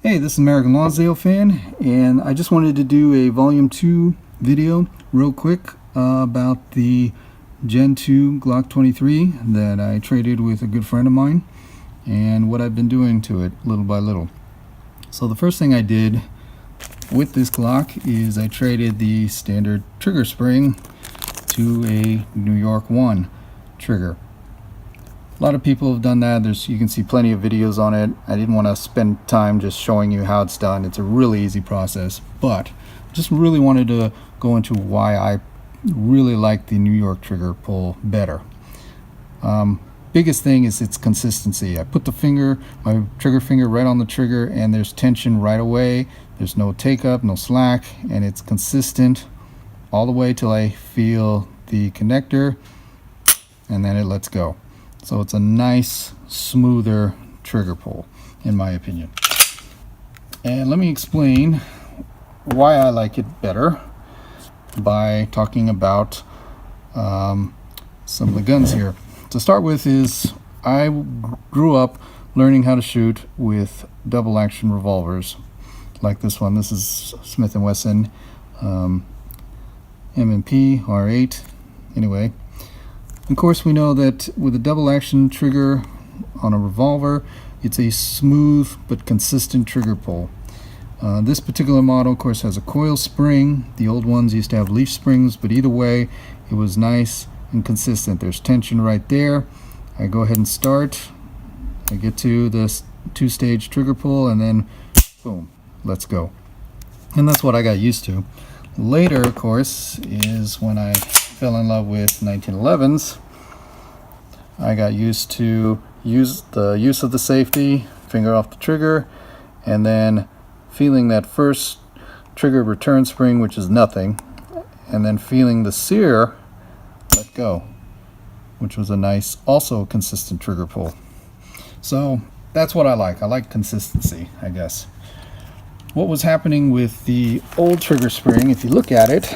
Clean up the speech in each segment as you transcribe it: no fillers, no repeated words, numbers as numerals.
Hey, this is American Lonsdale fan, and I just wanted to do a Volume 2 video real quick about the Gen 2 Glock 23 that I traded with a good friend of mine and what I've been doing to it little by little. So the first thing I did with this Glock is I traded the standard trigger spring to a NY1 trigger. A lot of people have done that. You can see plenty of videos on it. I didn't want to spend time just showing you how it's done. It's a really easy process, but just really wanted to go into why I really like the NY trigger pull better. Biggest thing is its consistency. I put my trigger finger right on the trigger, and there's tension right away. There's no take up, no slack, and it's consistent all the way till I feel the connector, and then it lets go. So it's a nice, smoother trigger pull, in my opinion. And let me explain why I like it better by talking about some of the guns here. To start with is I grew up learning how to shoot with double action revolvers like this one. This is Smith & Wesson M&P R8. Anyway, of course, we know that with a double action trigger on a revolver, it's a smooth but consistent trigger pull. This particular model, of course, has a coil spring. The old ones used to have leaf springs, but either way, it was nice and consistent. There's tension right there. I go ahead and start. I get to this two-stage trigger pull, and then boom, let's go. And that's what I got used to. Later, of course, is when I fell in love with 1911s. I got used to the use of the safety, finger off the trigger, and then feeling that first trigger return spring, which is nothing, and then feeling the sear let go, which was a nice, also consistent trigger pull. So that's what I like. I like consistency, I guess. What was happening with the old trigger spring, if you look at it,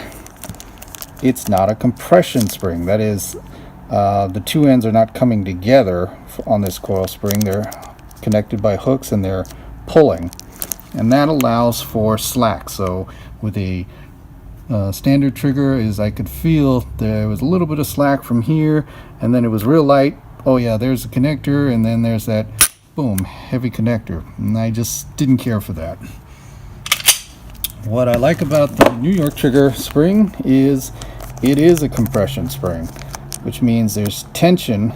it's not a compression spring. That is, the two ends are not coming together on this coil spring. They're connected by hooks and they're pulling, and that allows for slack. So with a standard trigger, I could feel there was a little bit of slack from here, and then it was real light. Oh yeah, there's the connector, and then there's that boom, heavy connector, and I just didn't care for that. What I like about the NY trigger spring is it is a compression spring, which means there's tension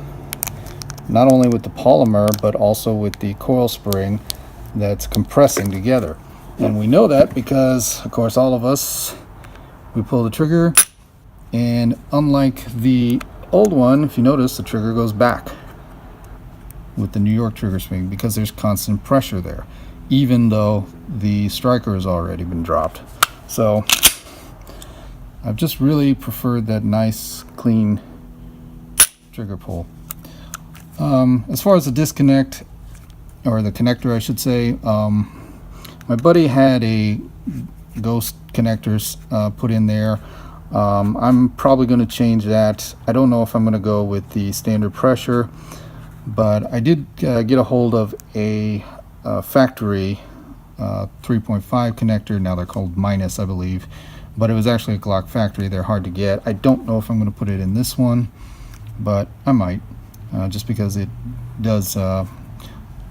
not only with the polymer but also with the coil spring that's compressing together. And we know that because, of course, all of us, we pull the trigger, and unlike the old one, if you notice, the trigger goes back with the NY trigger spring because there's constant pressure there, even though the striker has already been dropped. So I've just really preferred that nice, clean trigger pull. As far as the disconnect, or the connector I should say, my buddy had a ghost connectors put in there. I'm probably going to change that. I don't know if I'm going to go with the standard pressure, but I did get a hold of a factory 3.5 connector. Now they're called minus, I believe, but it was actually a Glock factory. They're hard to get. I don't know if I'm going to put it in this one, but I might, just because it does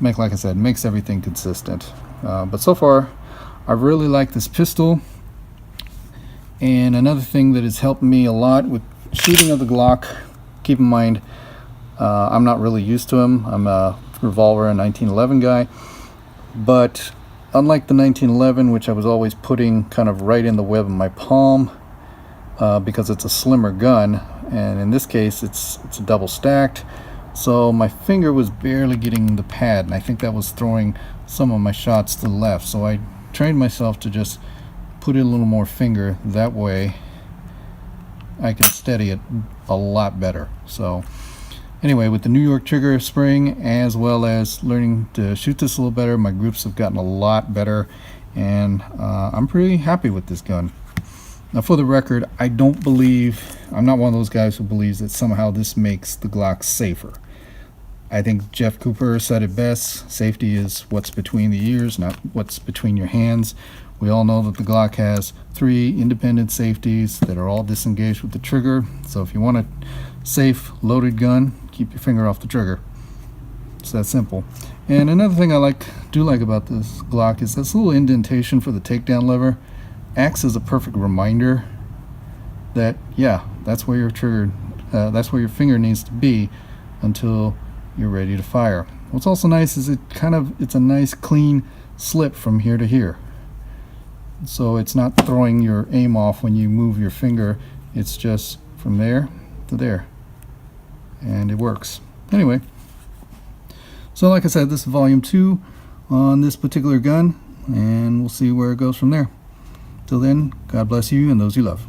like I said, makes everything consistent. But so far, I really like this pistol. And another thing that has helped me a lot with shooting of the Glock, keep in mind, I'm not really used to them. I'm a revolver and 1911 guy, but unlike the 1911, which I was always putting kind of right in the web of my palm, because it's a slimmer gun, and in this case it's double stacked, so my finger was barely getting the pad, and I think that was throwing some of my shots to the left. So I trained myself to just put in a little more finger. That way I can steady it a lot better. So anyway, with the NY trigger spring, as well as learning to shoot this a little better, my grips have gotten a lot better, and I'm pretty happy with this gun. Now, for the record, I'm not one of those guys who believes that somehow this makes the Glock safer. I think Jeff Cooper said it best: safety is what's between the ears, not what's between your hands. We all know that the Glock has 3 independent safeties that are all disengaged with the trigger. So if you want a safe, loaded gun, keep your finger off the trigger. It's that simple. And another thing I do like about this Glock is this little indentation for the takedown lever acts as a perfect reminder that, yeah, that's where your your finger needs to be until you're ready to fire. What's also nice is it's a nice clean slip from here to here. So it's not throwing your aim off when you move your finger. It's just from there to there. And it works. Anyway, so like I said, this is volume 2 on this particular gun, and we'll see where it goes from there. Till then, God bless you and those you love.